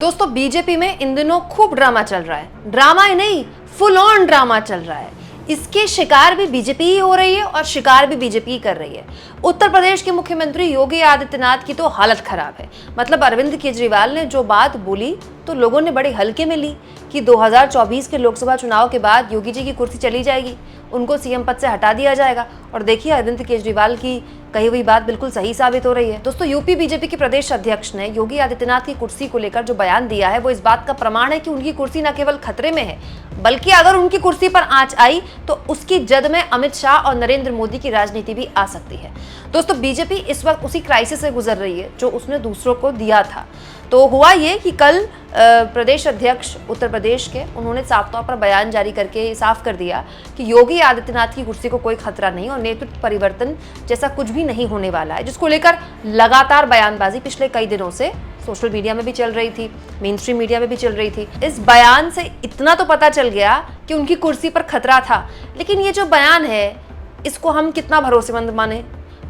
दोस्तों बीजेपी में इन दिनों खूब ड्रामा चल रहा है। ड्रामा ही नहीं, फुल ऑन ड्रामा चल रहा है। इसके शिकार भी बीजेपी ही हो रही है और शिकार भी बीजेपी ही कर रही है। उत्तर प्रदेश के मुख्यमंत्री योगी आदित्यनाथ की तो हालत खराब है। मतलब अरविंद केजरीवाल ने जो बात बोली तो लोगों ने बड़े हल्के में ली कि 2024 के लोकसभा चुनाव के बाद योगी जी की कुर्सी चली जाएगी, उनको सीएम पद से हटा दिया जाएगा। और देखिए अरविंद केजरीवाल की कही हुई बात बिल्कुल सही साबित हो रही है। दोस्तों यूपी बीजेपी के प्रदेश अध्यक्ष ने योगी आदित्यनाथ की कुर्सी को लेकर जो बयान दिया है वो इस बात का प्रमाण है कि उनकी कुर्सी न केवल खतरे में है बल्कि अगर उनकी कुर्सी पर आंच आई तो उसकी जद में अमित शाह और नरेंद्र मोदी की राजनीति भी आ सकती है। दोस्तों बीजेपी इस वक्त उसी क्राइसिस से गुजर रही है जो उसने दूसरों को दिया था। तो हुआ ये कि कल प्रदेश अध्यक्ष उत्तर प्रदेश के उन्होंने साफ तौर पर बयान जारी करके साफ कर दिया कि योगी आदित्यनाथ की कुर्सी को कोई खतरा नहीं और नेतृत्व परिवर्तन जैसा कुछ भी नहीं होने वाला है, जिसको लेकर लगातार बयानबाजी पिछले कई दिनों से सोशल मीडिया में भी चल रही थी, मेन स्ट्रीम मीडिया में भी चल रही थी। इस बयान से इतना तो पता चल गया कि उनकी कुर्सी पर खतरा था, लेकिन ये जो बयान है इसको हम कितना भरोसेमंद माने,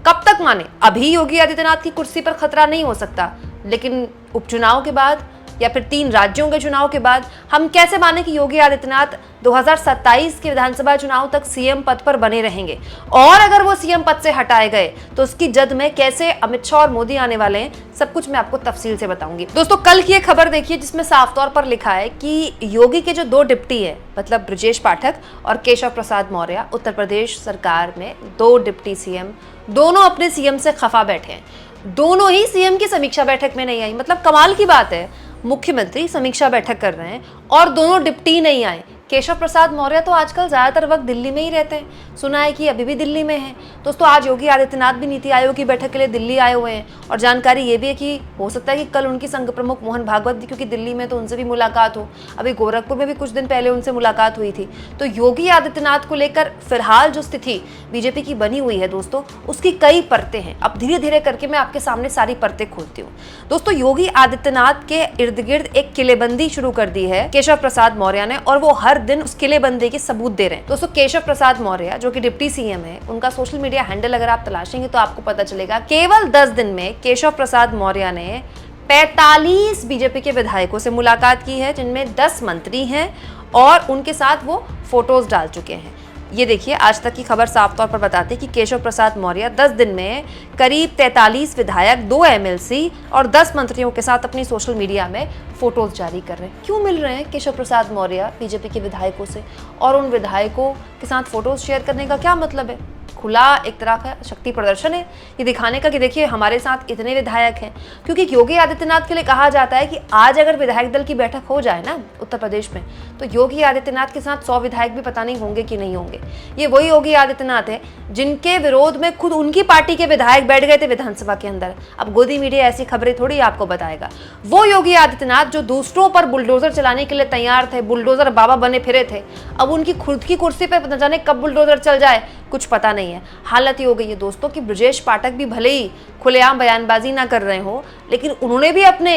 कब तक माने? अभी योगी आदित्यनाथ की कुर्सी पर खतरा नहीं हो सकता, लेकिन उपचुनाव के बाद या फिर 3 राज्यों के चुनाव के बाद हम कैसे माने कि योगी आदित्यनाथ 2027 के विधानसभा चुनाव तक सीएम पद पर बने रहेंगे? और अगर वो सीएम पद से हटाए गए तो उसकी जद में कैसे अमित शाह और मोदी आने वाले हैं, सब कुछ मैं आपको तफसील से बताऊंगी। दोस्तों कल की एक खबर देखिए जिसमें साफ तौर पर लिखा है कि योगी के जो 2 डिप्टी है, मतलब ब्रजेश पाठक और केशव प्रसाद मौर्य, उत्तर प्रदेश सरकार में 2 डिप्टी सीएम दोनों अपने सीएम से खफा बैठे हैं। दोनों ही सीएम की समीक्षा बैठक में नहीं आई। मतलब कमाल की बात है, मुख्यमंत्री समीक्षा बैठक कर रहे हैं और दोनों डिप्टी नहीं आए। केशव प्रसाद मौर्य तो आजकल ज्यादातर वक्त दिल्ली में ही रहते हैं, सुना है कि अभी भी दिल्ली में हैं। दोस्तों आज योगी आदित्यनाथ भी नीति आयोग की बैठक के लिए दिल्ली आए हुए हैं और जानकारी ये भी है कि हो सकता है कि कल उनकी संघ प्रमुख मोहन भागवत भी, क्योंकि दिल्ली में तो उनसे भी मुलाकात हो, अभी गोरखपुर में भी कुछ दिन पहले उनसे मुलाकात हुई थी। तो योगी आदित्यनाथ को लेकर फिलहाल जो स्थिति बीजेपी की बनी हुई है दोस्तों, उसकी कई परतें हैं। अब धीरे धीरे करके मैं आपके सामने सारी परतें खोलती हूँ। दोस्तों योगी आदित्यनाथ के इर्द गिर्द एक किलेबंदी शुरू कर दी है केशव प्रसाद मौर्य ने और वो हर दिन उस किलेबंदी के सबूत दे रहे हैं। दोस्तों केशव प्रसाद मौर्य जो कि डिप्टी सीएम है, उनका सोशल मीडिया हैंडल अगर आप तलाशेंगे तो आपको पता चलेगा केवल 10 दिन में केशव प्रसाद मौर्य ने 45 बीजेपी के विधायकों से मुलाकात की है, जिनमें 10 मंत्री हैं और उनके साथ वो फोटोज डाल चुके हैं। ये देखिए आज तक की खबर साफ तौर पर बताती है कि केशव प्रसाद मौर्य 10 दिन में करीब 43 विधायक, 2 एमएलसी और 10 मंत्रियों के साथ अपनी सोशल मीडिया में फोटोज जारी कर रहे हैं। क्यों मिल रहे हैं केशव प्रसाद मौर्य बीजेपी के विधायकों से और उन विधायकों के साथ फोटोज शेयर करने का क्या मतलब है? खुला एक तरह का शक्ति प्रदर्शन है ये दिखाने का कि देखिए हमारे साथ इतने विधायक हैं। क्योंकि योगी आदित्यनाथ के लिए कहा जाता है कि आज अगर विधायक दल की बैठक हो जाए ना उत्तर प्रदेश में तो योगी आदित्यनाथ के साथ 100 विधायक भी पता नहीं होंगे कि नहीं होंगे। ये वही योगी आदित्यनाथ है जिनके विरोध में खुद उनकी पार्टी के विधायक बैठ गए थे विधानसभा के अंदर। अब गोदी मीडिया ऐसी खबरें थोड़ी आपको बताएगा। वो योगी आदित्यनाथ जो दूसरों पर बुलडोजर चलाने के लिए तैयार थे, बुलडोजर बाबा बने फिरे थे, अब उनकी खुद की कुर्सी पर न जाने कब बुलडोजर चल जाए कुछ पता नहीं है। हालत ये हो गई है दोस्तों कि ब्रजेश पाठक भी भले ही खुलेआम बयानबाजी ना कर रहे हो, लेकिन उन्होंने भी अपने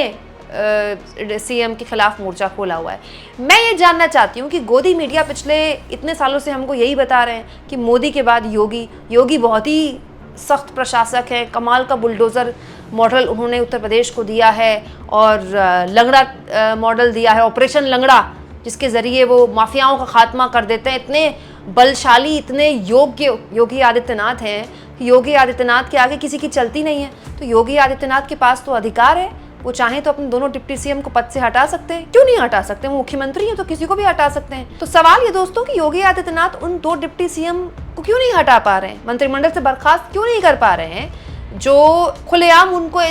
सीएम के खिलाफ मोर्चा खोला हुआ है। मैं ये जानना चाहती हूँ कि गोदी मीडिया पिछले इतने सालों से हमको यही बता रहे हैं कि मोदी के बाद योगी बहुत ही सख्त प्रशासक है, कमाल का बुलडोज़र मॉडल उन्होंने उत्तर प्रदेश को दिया है और लंगड़ा मॉडल दिया है, ऑपरेशन लंगड़ा, जिसके ज़रिए वो माफियाओं का खात्मा कर देते हैं। इतने बलशाली, इतने योग्य योगी आदित्यनाथ हैं कि योगी आदित्यनाथ के आगे किसी की चलती नहीं है। तो योगी आदित्यनाथ के पास तो अधिकार है, वो चाहें तो अपने दोनों डिप्टी सीएम को पद से हटा सकते हैं। क्यों नहीं हटा सकते? वो मुख्यमंत्री हैं तो किसी को भी हटा सकते हैं। तो सवाल ये दोस्तों कि योगी आदित्यनाथ उन 2 डिप्टी सीएम को क्यों नहीं हटा पा रहे हैं, मंत्रिमंडल से बर्खास्त क्यों नहीं कर पा रहे हैं, जो खुलेआम उनको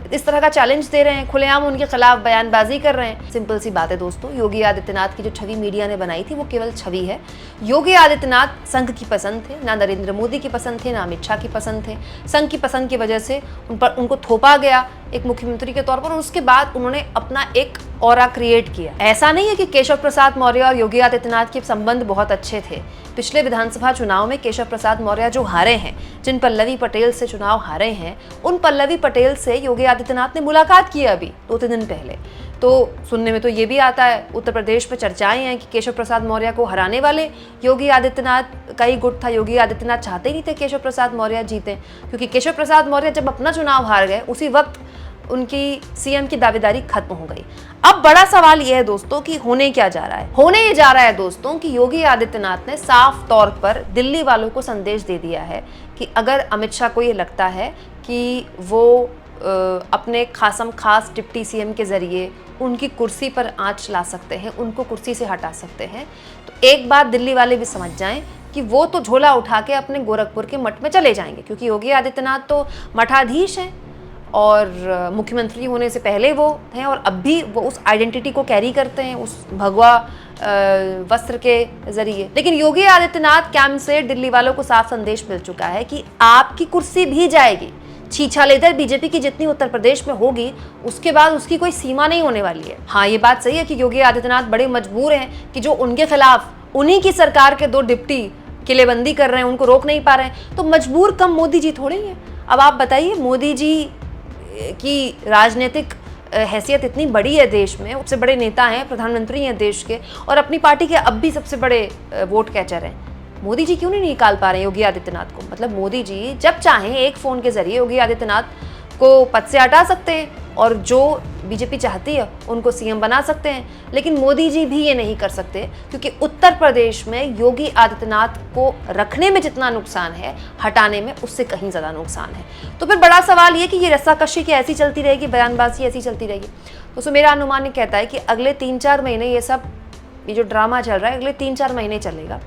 इस तरह का चैलेंज दे रहे हैं, खुलेआम उनके खिलाफ बयानबाजी कर रहे हैं। सिंपल सी बात है दोस्तों, योगी आदित्यनाथ की जो छवि मीडिया ने बनाई थी वो केवल छवि है। योगी आदित्यनाथ संघ की पसंद थे, ना नरेंद्र मोदी की पसंद थे, ना अमित शाह की पसंद थे। संघ की पसंद की वजह से उनको थोपा गया एक मुख्यमंत्री के तौर पर और उसके बाद उन्होंने अपना एक ऑरा क्रिएट किया। ऐसा नहीं है कि केशव प्रसाद मौर्य और योगी आदित्यनाथ के संबंध बहुत अच्छे थे। पिछले विधानसभा चुनाव में केशव प्रसाद मौर्य जो हारे हैं, जिन पल्लवी पटेल से चुनाव हारे हैं, उन पल्लवी पटेल से योगी आदित्यनाथ ने मुलाकात की अभी 2-3 दिन पहले। तो सुनने में तो ये भी आता है, उत्तर प्रदेश में चर्चाएं हैं कि केशव प्रसाद मौर्य को हराने वाले योगी आदित्यनाथ का ही गुट था। योगी आदित्यनाथ चाहते ही नहीं थे केशव प्रसाद मौर्य जीते, क्योंकि केशव प्रसाद मौर्य जब अपना चुनाव हार गए उसी वक्त उनकी सीएम की दावेदारी खत्म हो गई। अब बड़ा सवाल यह है दोस्तों कि होने क्या जा रहा है। होने ये जा रहा है दोस्तों कि योगी आदित्यनाथ ने साफ तौर पर दिल्ली वालों को संदेश दे दिया है कि अगर अमित शाह को ये लगता है कि वो अपने खासम खास डिप्टी सीएम के जरिए उनकी कुर्सी पर आंच ला सकते हैं, उनको कुर्सी से हटा सकते हैं, तो एक बात दिल्ली वाले भी समझ जाएं कि वो तो झोला उठा के अपने गोरखपुर के मठ में चले जाएंगे, क्योंकि योगी आदित्यनाथ तो मठाधीश हैं और मुख्यमंत्री होने से पहले वो हैं और अब भी वो उस आइडेंटिटी को कैरी करते हैं, उस भगवा वस्त्र के जरिए। लेकिन योगी आदित्यनाथ कैंप से दिल्ली वालों को साफ संदेश मिल चुका है कि आपकी कुर्सी भी जाएगी। छीछालेदर बीजेपी की जितनी उत्तर प्रदेश में होगी उसके बाद उसकी कोई सीमा नहीं होने वाली है। हाँ, ये बात सही है कि योगी आदित्यनाथ बड़े मजबूर हैं कि जो उनके खिलाफ उन्हीं की सरकार के 2 डिप्टी किलेबंदी कर रहे हैं, उनको रोक नहीं पा रहे हैं। तो मजबूर कम मोदी जी थोड़े ही हैं। अब आप बताइए, मोदी जी की राजनीतिक हैसियत इतनी बड़ी है देश में, सबसे बड़े नेता हैं, प्रधानमंत्री हैं देश के, और अपनी पार्टी के अब भी सबसे बड़े वोट कैचर हैं। मोदी जी क्यों नहीं निकाल पा रहे हैं योगी आदित्यनाथ को? मतलब मोदी जी जब चाहें एक फोन के जरिए योगी आदित्यनाथ को पद से हटा सकते हैं और जो बीजेपी चाहती है उनको सीएम बना सकते हैं, लेकिन मोदी जी भी ये नहीं कर सकते, क्योंकि उत्तर प्रदेश में योगी आदित्यनाथ को रखने में जितना नुकसान है, हटाने में उससे कहीं ज़्यादा नुकसान है। तो फिर बड़ा सवाल ये कि ये रस्साकशी की ऐसी चलती रहेगी, बयानबाजी ऐसी चलती रहेगी। तो मेरा अनुमान ये कहता है कि अगले 3-4 महीने ये जो ड्रामा चल रहा है अगले 3-4 महीने चलेगा,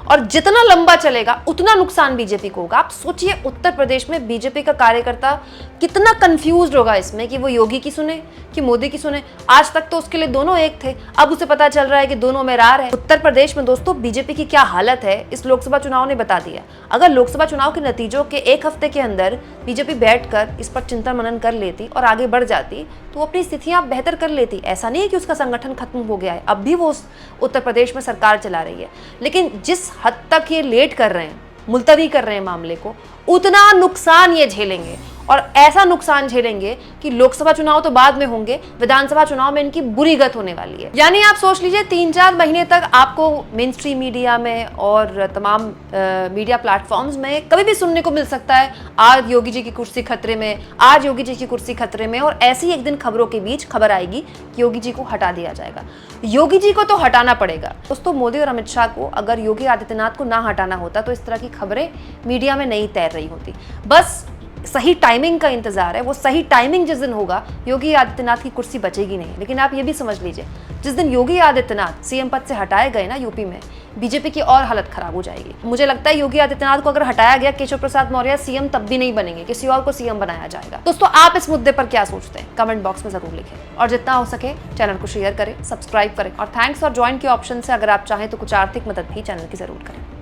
और जितना लंबा चलेगा उतना नुकसान बीजेपी को होगा। आप सोचिए, उत्तर प्रदेश में बीजेपी का कार्यकर्ता कितना कंफ्यूज होगा इसमें कि वो योगी की सुने कि मोदी की सुने। आज तक तो उसके लिए दोनों एक थे, अब उसे पता चल रहा है कि दोनों में रार है। उत्तर प्रदेश में दोस्तों बीजेपी की क्या हालत है इस लोकसभा चुनाव ने बता दिया। अगर लोकसभा चुनाव के नतीजों के 1 हफ्ते के अंदर बीजेपी बैठकर इस पर चिंतन मनन कर लेती और आगे बढ़ जाती तो अपनी स्थितियां बेहतर कर लेती। ऐसा नहीं है कि उसका संगठन खत्म हो गया है, अब भी वो उत्तर प्रदेश में सरकार चला रही है, लेकिन जिस हद तक ये लेट कर रहे हैं, मुलतवी कर रहे हैं मामले को, उतना नुकसान ये झेलेंगे, और ऐसा नुकसान झेलेंगे कि लोकसभा चुनाव तो बाद में होंगे, विधानसभा चुनाव में इनकी बुरी गत होने वाली है। यानी आप सोच लीजिए 3-4 महीने तक आपको मेन स्ट्रीम मीडिया में और तमाम मीडिया प्लेटफॉर्म्स में कभी भी सुनने को मिल सकता है, आज योगी जी की कुर्सी खतरे में, आज योगी जी की कुर्सी खतरे में, और ऐसे ही एक दिन खबरों के बीच खबर आएगी कि योगी जी को हटा दिया जाएगा। योगी जी को तो हटाना पड़ेगा दोस्तों। मोदी और अमित शाह को अगर योगी आदित्यनाथ को ना हटाना होता तो इस तरह की खबरें मीडिया में नहीं तैर रही होती। बस सही टाइमिंग का इंतजार है। वो सही टाइमिंग जिस दिन होगा, योगी आदित्यनाथ की कुर्सी बचेगी नहीं। लेकिन आप ये भी समझ लीजिए, जिस दिन योगी आदित्यनाथ सीएम पद से हटाए गए ना यूपी में, बीजेपी की और हालत खराब हो जाएगी। मुझे लगता है योगी आदित्यनाथ को अगर हटाया गया, केशव प्रसाद मौर्य सीएम तब भी नहीं बनेंगे, किसी और को सीएम बनाया जाएगा। दोस्तों, आप इस मुद्दे पर क्या सोचते हैं कमेंट बॉक्स में जरूर लिखें, और जितना हो सके चैनल को शेयर करें, सब्सक्राइब करें, और थैंक्स और ज्वाइन के ऑप्शन से अगर आप चाहें तो कुछ आर्थिक मदद भी चैनल की जरूर करें।